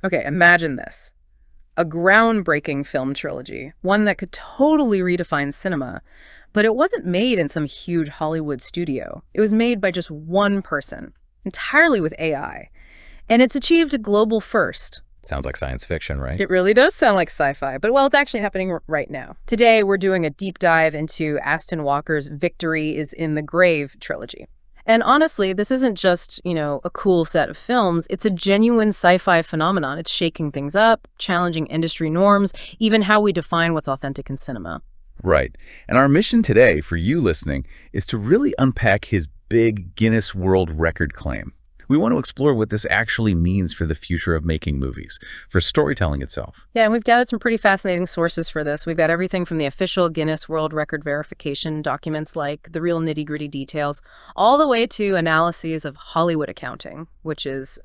Okay, imagine this. A groundbreaking film trilogy, one that could totally redefine cinema. But it wasn't made in some huge Hollywood studio. It was made by just one person, entirely with AI. And it's achieved a global first. Sounds like science fiction, right? It really does sound like sci-fi, but well, it's actually happening right now. Today, we're doing a deep dive into Aston Walker's Victory is in the Grave trilogy. And honestly, this isn't just, a cool set of films. It's a genuine sci-fi phenomenon. It's shaking things up, challenging industry norms, even how we define what's authentic in cinema. Right. And our mission today for you listening is to really unpack his big Guinness World Record claim. We want to explore what this actually means for the future of making movies, for storytelling itself. Yeah, and we've gathered some pretty fascinating sources for this. We've got everything from the official Guinness World Record verification documents, like the real nitty-gritty details, all the way to analyses of Hollywood accounting, which is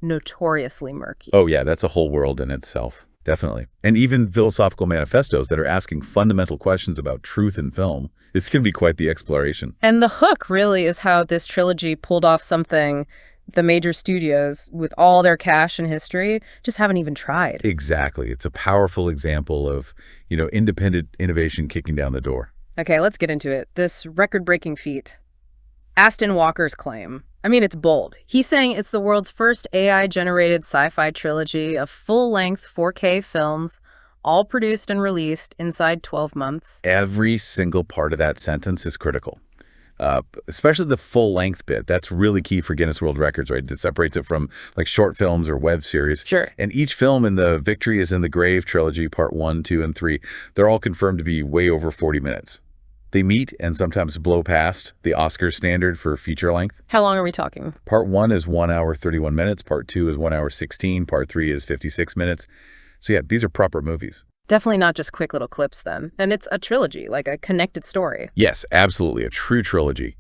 notoriously murky. Oh yeah, that's a whole world in itself. Definitely. And even philosophical manifestos that are asking fundamental questions about truth in film. It's going to be quite the exploration. And the hook really is how this trilogy pulled off something the major studios, with all their cash and history, just haven't even tried. Exactly. It's a powerful example of, independent innovation kicking down the door. Okay, let's get into it. This record-breaking feat. Aston Walker's claim. I mean, it's bold. He's saying it's the world's first AI-generated sci-fi trilogy of full-length 4K films, all produced and released inside 12 months. Every single part of that sentence is critical. Especially the full-length bit. That's really key for Guinness World Records, right? It separates it from like short films or web series. Sure. And each film in the Victory is in the Grave trilogy, part 1, 2, and 3, they're all confirmed to be way over 40 minutes. They meet and sometimes blow past the Oscar standard for feature length. How long are we talking? Part 1 is 1 hour, 31 minutes. Part 2 is 1 hour, 16. Part 3 is 56 minutes. So yeah, these are proper movies. Definitely not just quick little clips then. And it's a trilogy, like a connected story. Yes, absolutely. A true trilogy.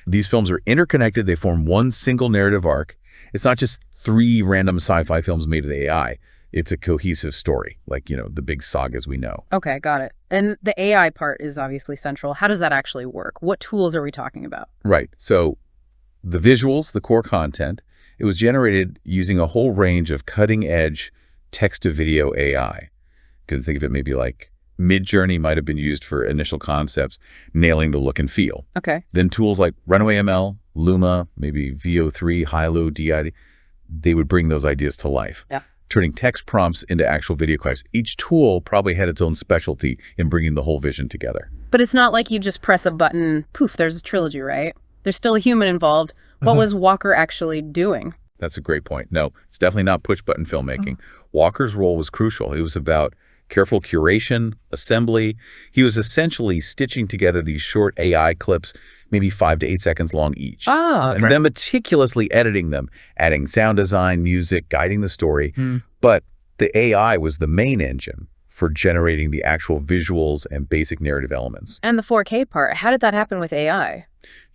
These films are interconnected. They form one single narrative arc. It's not just 3 random sci-fi films made with AI. It's a cohesive story, like, the big sagas we know. Okay, got it. And the AI part is obviously central. How does that actually work? What tools are we talking about? Right. So the visuals, the core content, it was generated using a whole range of cutting-edge text-to-video AI. You can think of it maybe like Midjourney might have been used for initial concepts, nailing the look and feel. Okay. Then tools like Runway ML, Luma, maybe VO3, Hilo, DID, they would bring those ideas to life. Yeah. Turning text prompts into actual video clips. Each tool probably had its own specialty in bringing the whole vision together. But it's not like you just press a button, poof, there's a trilogy, right? There's still a human involved. What was Walker actually doing? That's a great point. No, it's definitely not push-button filmmaking. Walker's role was crucial. It was about careful curation, assembly. He was essentially stitching together these short AI clips, maybe 5 to 8 seconds long each. And then meticulously editing them, adding sound design, music, guiding the story. But the AI was the main engine for generating the actual visuals and basic narrative elements. And the 4K part, how did that happen with AI?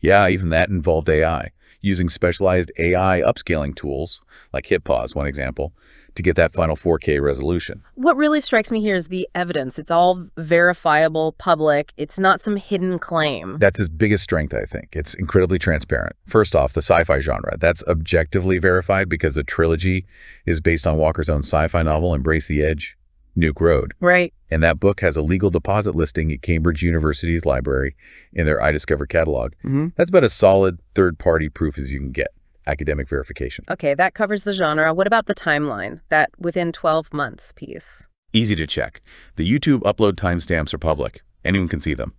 Yeah, even that involved AI, using specialized AI upscaling tools, like HitPause, one example, to get that final 4K resolution. What really strikes me here is the evidence. It's all verifiable, public. It's not some hidden claim. That's his biggest strength, I think. It's incredibly transparent. First off, the sci-fi genre. That's objectively verified because the trilogy is based on Walker's own sci-fi novel, Embrace the Edge, Nuke Road. Right. And that book has a legal deposit listing at Cambridge University's library in their iDiscover catalog. That's about as solid third-party proof as you can get. Academic verification. Okay, that covers the genre. What about the timeline? That within 12 months piece? Easy to check. The YouTube upload timestamps are public. Anyone can see them.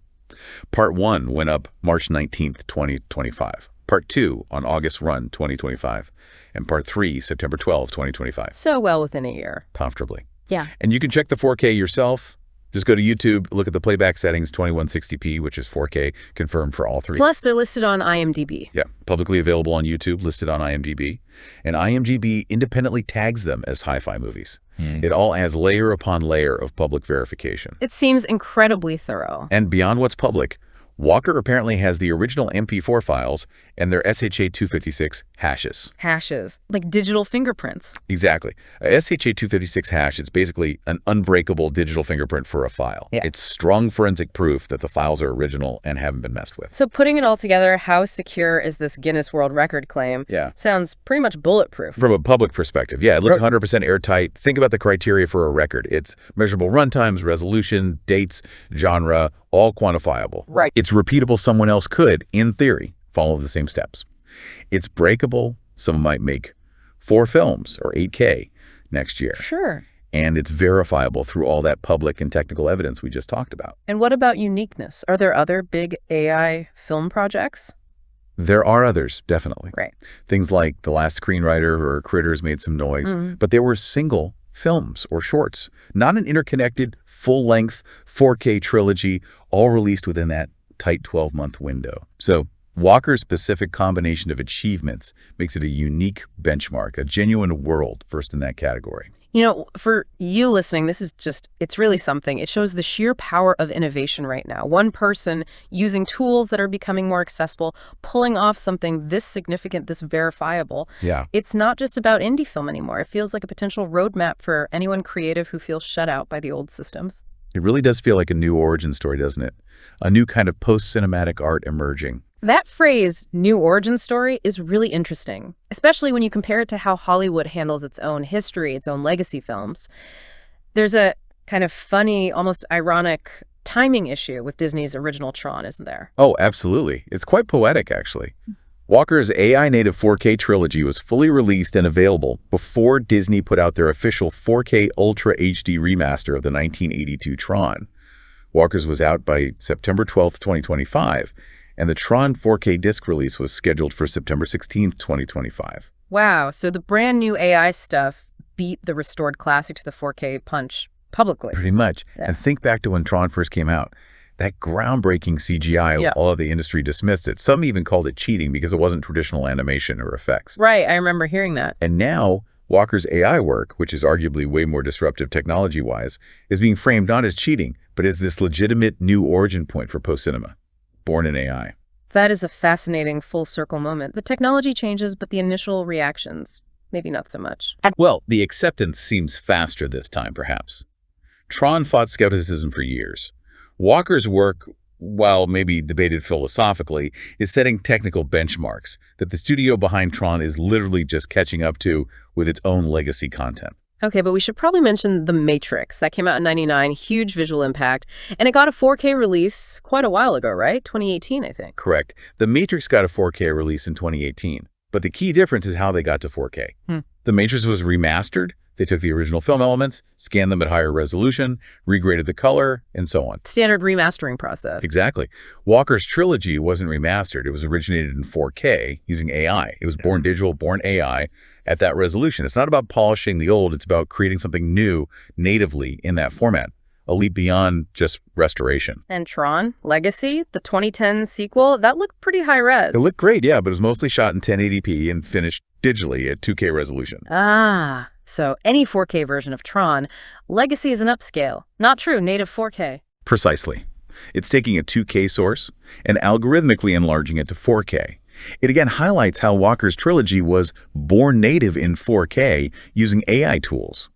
Part 1 went up March 19th, 2025. Part 2 on August 1, 2025. And Part 3, September 12, 2025. So well within a year. Comfortably. Yeah. And you can check the 4K yourself. Just go to YouTube, look at the playback settings, 2160p, which is 4K, confirmed for all 3. Plus, they're listed on IMDb. Yeah, publicly available on YouTube, listed on IMDb. And IMDb independently tags them as hi-fi movies. It all adds layer upon layer of public verification. It seems incredibly thorough. And beyond what's public, Walker apparently has the original MP4 files and their SHA-256 hashes. Hashes, like digital fingerprints. Exactly. A SHA-256 hash is basically an unbreakable digital fingerprint for a file. Yeah. It's strong forensic proof that the files are original and haven't been messed with. So putting it all together, how secure is this Guinness World Record claim? Yeah. Sounds pretty much bulletproof. From a public perspective, yeah, it looks 100% airtight. Think about the criteria for a record. It's measurable runtimes, resolution, dates, genre, all quantifiable. Right. It's repeatable. Someone else could, in theory, follow the same steps. It's breakable. Someone might make 4 films or 8K next year. Sure. And it's verifiable through all that public and technical evidence we just talked about. And what about uniqueness? Are there other big AI film projects? There are others, definitely. Right. Things like The Last Screenwriter or Critters made some noise, but there were single films or shorts, not an interconnected, full-length 4K trilogy, all released within that tight 12-month window. So Walker's specific combination of achievements makes it a unique benchmark, a genuine world first in that category. You know, for you listening, this is just, it's really something. It shows the sheer power of innovation right now. One person using tools that are becoming more accessible, pulling off something this significant, this verifiable. Yeah. It's not just about indie film anymore. It feels like a potential roadmap for anyone creative who feels shut out by the old systems. It really does feel like a new origin story, doesn't it? A new kind of post-cinematic art emerging. That phrase, new origin story, is really interesting, especially when you compare it to how Hollywood handles its own history, its own legacy films. There's a kind of funny, almost ironic timing issue with Disney's original Tron, isn't there? Oh, absolutely. It's quite poetic, actually. Walker's AI-native 4K trilogy was fully released and available before Disney put out their official 4K Ultra HD remaster of the 1982 Tron. Walker's was out by September 12th, 2025, and the Tron 4K disc release was scheduled for September 16th, 2025. Wow, so the brand new AI stuff beat the restored classic to the 4K punch publicly. Pretty much. Yeah. And think back to when Tron first came out. That groundbreaking CGI, Yeah. all of the industry dismissed it. Some even called it cheating because it wasn't traditional animation or effects. Right, I remember hearing that. And now, Walker's AI work, which is arguably way more disruptive technology-wise, is being framed not as cheating, but as this legitimate new origin point for post-cinema, born in AI. That is a fascinating full circle moment. The technology changes, but the initial reactions, maybe not so much. Well, the acceptance seems faster this time, perhaps. Tron fought skepticism for years. Walker's work, while maybe debated philosophically, is setting technical benchmarks that the studio behind Tron is literally just catching up to with its own legacy content. Okay, but we should probably mention The Matrix. That came out in '99, huge visual impact, and it got a 4K release quite a while ago, right? 2018, I think. Correct. The Matrix got a 4K release in 2018, but the key difference is how they got to 4K. The Matrix was remastered. They took the original film elements, scanned them at higher resolution, regraded the color, and so on. Standard remastering process. Exactly. Walker's trilogy wasn't remastered. It was originated in 4K using AI. It was born digital, born AI at that resolution. It's not about polishing the old. It's about creating something new natively in that format, a leap beyond just restoration. And Tron Legacy, the 2010 sequel, that looked pretty high res. It looked great, yeah, but it was mostly shot in 1080p and finished digitally at 2K resolution. Ah, so any 4K version of Tron, Legacy is an upscale. Not true, native 4K. Precisely. It's taking a 2K source and algorithmically enlarging it to 4K. It again highlights how Walker's trilogy was born native in 4K using AI tools.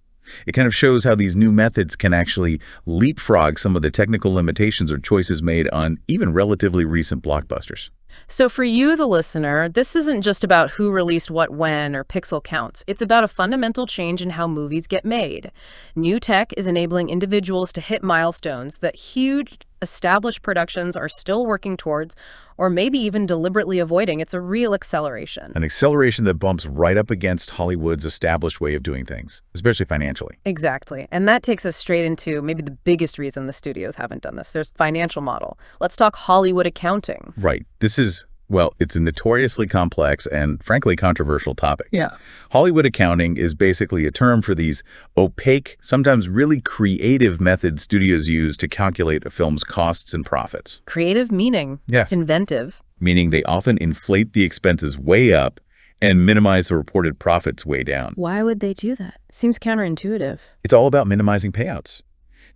It kind of shows how these new methods can actually leapfrog some of the technical limitations or choices made on even relatively recent blockbusters. So for you, the listener, this isn't just about who released what when or pixel counts. It's about a fundamental change in how movies get made. New tech is enabling individuals to hit milestones that huge established productions are still working towards, or maybe even deliberately avoiding. It's a real acceleration. An acceleration that bumps right up against Hollywood's established way of doing things, especially financially. Exactly. And that takes us straight into maybe the biggest reason the studios haven't done this. There's financial model. Let's talk Hollywood accounting. Right. This is, well, it's a notoriously complex and frankly controversial topic. Yeah. Hollywood accounting is basically a term for these opaque, sometimes really creative methods studios use to calculate a film's costs and profits. Creative meaning. Yes. Inventive. Meaning they often inflate the expenses way up and minimize the reported profits way down. Why would they do that? Seems counterintuitive. It's all about minimizing payouts.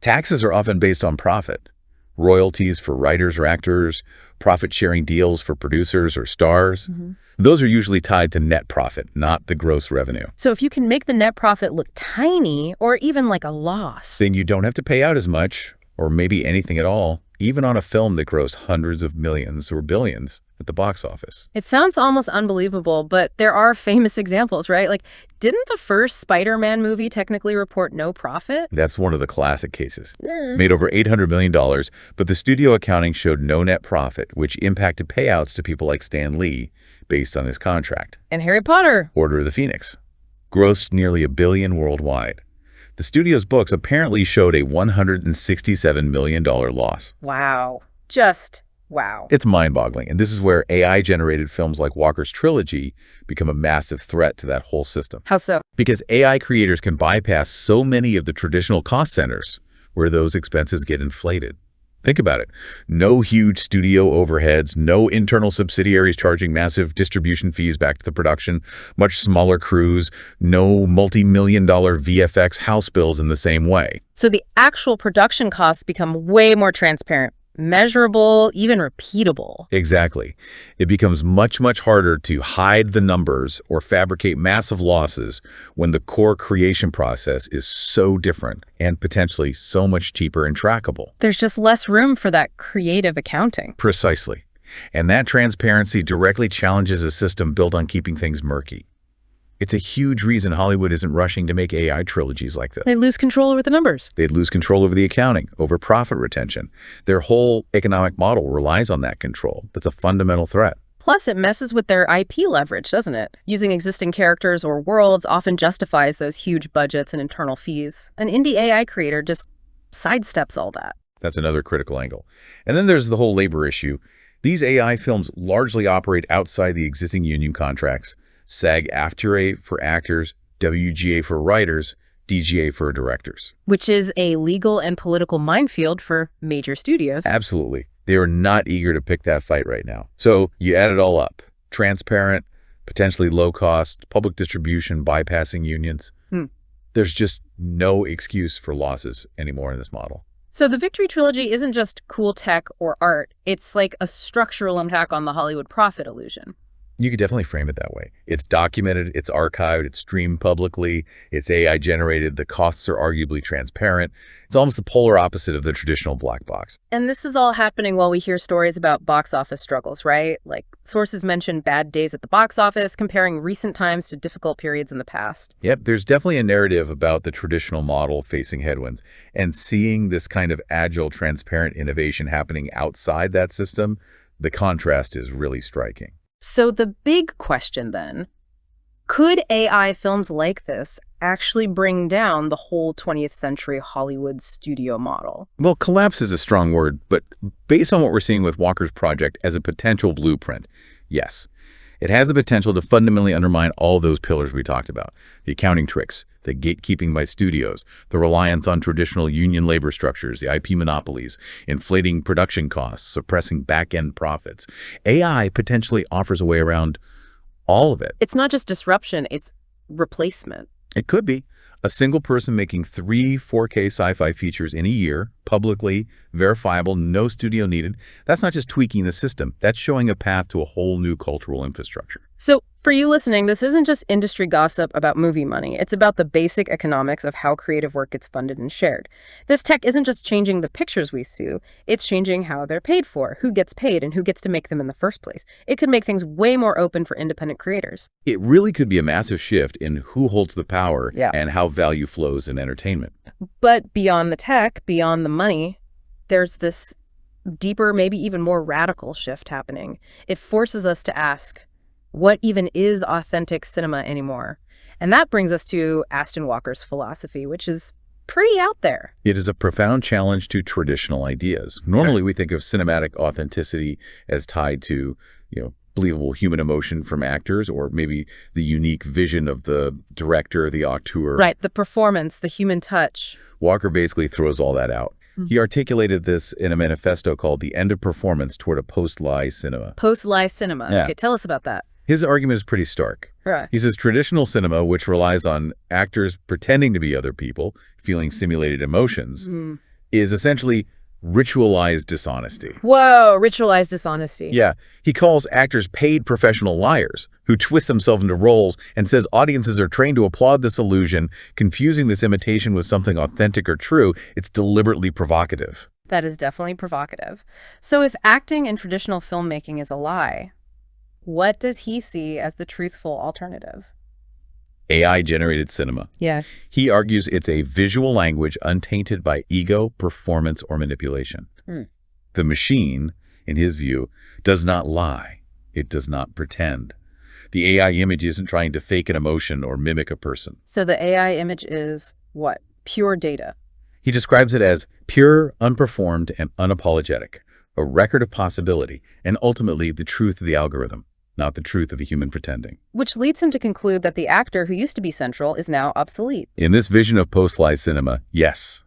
Taxes are often based on profit. royalties for writers or actors, profit-sharing deals for producers or stars. Those are usually tied to net profit, not the gross revenue. So if you can make the net profit look tiny or even like a loss, Then you don't have to pay out as much, or maybe anything at all, even on a film that grossed hundreds of millions or billions at the box office. it sounds almost unbelievable, but there are famous examples, right? Like, didn't the first Spider-Man movie technically report no profit? That's one of the classic cases. Made over $800 million, but the studio accounting showed no net profit, which impacted payouts to people like Stan Lee based on his contract. And Harry Potter. Order of the Phoenix grossed nearly $1 billion worldwide. The studio's books apparently showed a $167 million loss. Wow. Just wow. It's mind-boggling, and this is where AI-generated films like Walker's Trilogy become a massive threat to that whole system. How so? Because AI creators can bypass so many of the traditional cost centers where those expenses get inflated. Think about it. No huge studio overheads, no internal subsidiaries charging massive distribution fees back to the production, much smaller crews, no multi-million-dollar VFX house bills in the same way. So the actual production costs become way more transparent, measurable, even repeatable. Exactly. It becomes much, much harder to hide the numbers or fabricate massive losses when the core creation process is so different and potentially so much cheaper and trackable. There's just less room for that creative accounting. Precisely. And that transparency directly challenges a system built on keeping things murky. It's a huge reason Hollywood isn't rushing to make AI trilogies like this. They lose control over the numbers. They'd lose control over the accounting, over profit retention. Their whole economic model relies on that control. That's a fundamental threat. Plus, it messes with their IP leverage, doesn't it? Using existing characters or worlds often justifies those huge budgets and internal fees. An indie AI creator just sidesteps all that. That's another critical angle. And then there's the whole labor issue. These AI films largely operate outside the existing union contracts. SAG-AFTRA for actors, WGA for writers, DGA for directors. Which is a legal and political minefield for major studios. Absolutely. They are not eager to pick that fight right now. So you add it all up. Transparent, potentially low cost, public distribution, bypassing unions. There's just no excuse for losses anymore in this model. So the Victory Trilogy isn't just cool tech or art. It's like a structural attack on the Hollywood profit illusion. You could definitely frame it that way. It's documented, it's archived, it's streamed publicly, it's AI generated, the costs are arguably transparent. It's almost the polar opposite of the traditional black box. And this is all happening while we hear stories about box office struggles, right? Like sources mention bad days at the box office, comparing recent times to difficult periods in the past. Yep, there's definitely a narrative about the traditional model facing headwinds, and seeing this kind of agile, transparent innovation happening outside that system, the contrast is really striking. So the big question then, could AI films like this actually bring down the whole 20th century Hollywood studio model? Well, collapse is a strong word, but based on what we're seeing with Walker's project as a potential blueprint, yes. It has the potential to fundamentally undermine all those pillars we talked about. The accounting tricks, the gatekeeping by studios, the reliance on traditional union labor structures, the IP monopolies, inflating production costs, suppressing back-end profits. AI potentially offers a way around all of it. It's not just disruption, it's replacement. It could be. A single person making 3 4K sci-fi features in a year, publicly, verifiable, no studio needed. That's not just tweaking the system. That's showing a path to a whole new cultural infrastructure. So for you listening, this isn't just industry gossip about movie money. It's about the basic economics of how creative work gets funded and shared. This tech isn't just changing the pictures we see. It's changing how they're paid for, who gets paid, and who gets to make them in the first place. It could make things way more open for independent creators. It really could be a massive shift in who holds the power Yeah. and how value flows in entertainment. But beyond the tech, beyond the money, there's this deeper, maybe even more radical shift happening. It forces us to ask, what even is authentic cinema anymore? And that brings us to Aston Walker's philosophy, which is pretty out there. It is a profound challenge to traditional ideas. Normally, we think of cinematic authenticity as tied to, believable human emotion from actors, or maybe the unique vision of the director, the auteur. Right, the performance, the human touch. Walker basically throws all that out. He articulated this in a manifesto called The End of Performance Toward a Post-Lie Cinema. Post-lie cinema. Yeah. Okay, tell us about that. His argument is pretty stark. Right. He says traditional cinema, which relies on actors pretending to be other people, feeling simulated emotions, is essentially ritualized dishonesty. Whoa, ritualized dishonesty. Yeah, he calls actors paid professional liars who twist themselves into roles and says audiences are trained to applaud this illusion, confusing this imitation with something authentic or true. It's deliberately provocative. That is definitely provocative. So if acting in traditional filmmaking is a lie, what does he see as the truthful alternative? AI-generated cinema. Yeah. He argues it's a visual language untainted by ego, performance, or manipulation. The machine, in his view, does not lie. It does not pretend. The AI image isn't trying to fake an emotion or mimic a person. So the AI image is what? Pure data. He describes it as pure, unperformed, and unapologetic, a record of possibility, and ultimately the truth of the algorithm, not the truth of a human pretending. Which leads him to conclude that the actor who used to be central is now obsolete. In this vision of post-lie cinema, yes,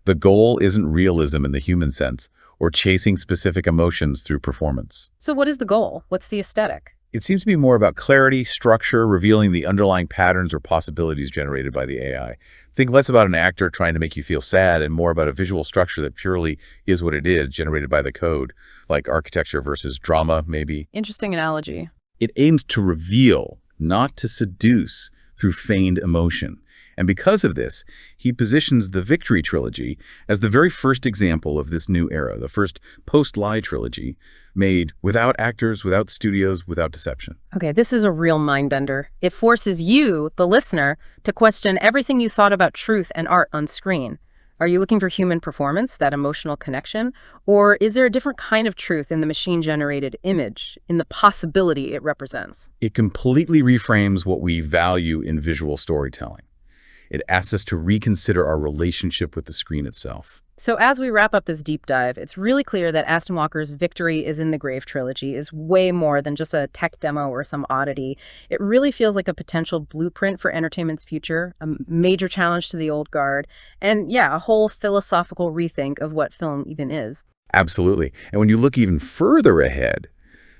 the goal isn't realism in the human sense or chasing specific emotions through performance. So what is the goal? What's the aesthetic? It seems to be more about clarity, structure, revealing the underlying patterns or possibilities generated by the AI. Think less about an actor trying to make you feel sad and more about a visual structure that purely is what it is, generated by the code, like architecture versus drama, maybe. Interesting analogy. It aims to reveal, not to seduce, through feigned emotion. And because of this, he positions the Victory trilogy as the very first example of this new era, the first post-lie trilogy made without actors, without studios, without deception. Okay, this is a real mind-bender. It forces you, the listener, to question everything you thought about truth and art on screen. Are you looking for human performance, that emotional connection? Or is there a different kind of truth in the machine-generated image, in the possibility it represents? It completely reframes what we value in visual storytelling. It asks us to reconsider our relationship with the screen itself. So as we wrap up this deep dive, it's really clear that Aston Walker's Victory is in the Grave trilogy is way more than just a tech demo or some oddity. It really feels like a potential blueprint for entertainment's future, a major challenge to the old guard, and yeah, a whole philosophical rethink of what film even is. Absolutely. And when you look even further ahead,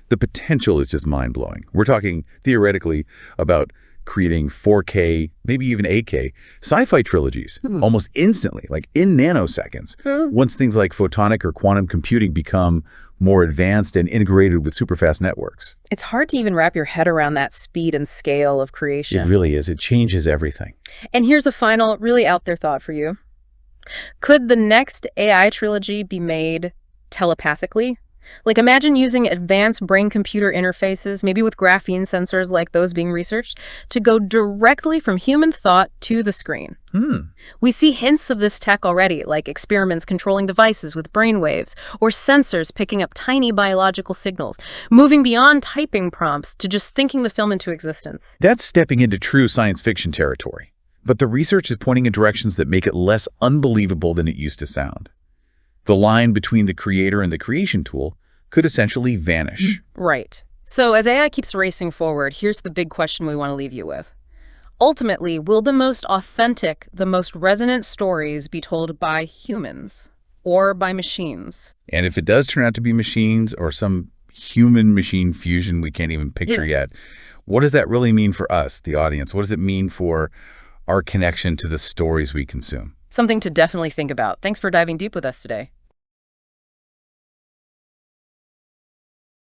the potential is just mind-blowing. We're talking theoretically about creating 4K, maybe even 8K, sci-fi trilogies almost instantly, like in nanoseconds, once things like photonic or quantum computing become more advanced and integrated with super-fast networks. It's hard to even wrap your head around that speed and scale of creation. It really is. It changes everything. And here's a final, really out there thought for you. Could the next AI trilogy be made telepathically? Like imagine using advanced brain-computer interfaces, maybe with graphene sensors like those being researched, to go directly from human thought to the screen. We see hints of this tech already, like experiments controlling devices with brainwaves, or sensors picking up tiny biological signals, moving beyond typing prompts to just thinking the film into existence. That's stepping into true science fiction territory. But the research is pointing in directions that make it less unbelievable than it used to sound. The line between the creator and the creation tool could essentially vanish. Right. So as AI keeps racing forward, here's the big question we want to leave you with. Ultimately, will the most authentic, the most resonant stories be told by humans or by machines? And if it does turn out to be machines or some human-machine fusion we can't even picture yet, what does that really mean for us, the audience? What does it mean for our connection to the stories we consume? Something to definitely think about. Thanks for diving deep with us today.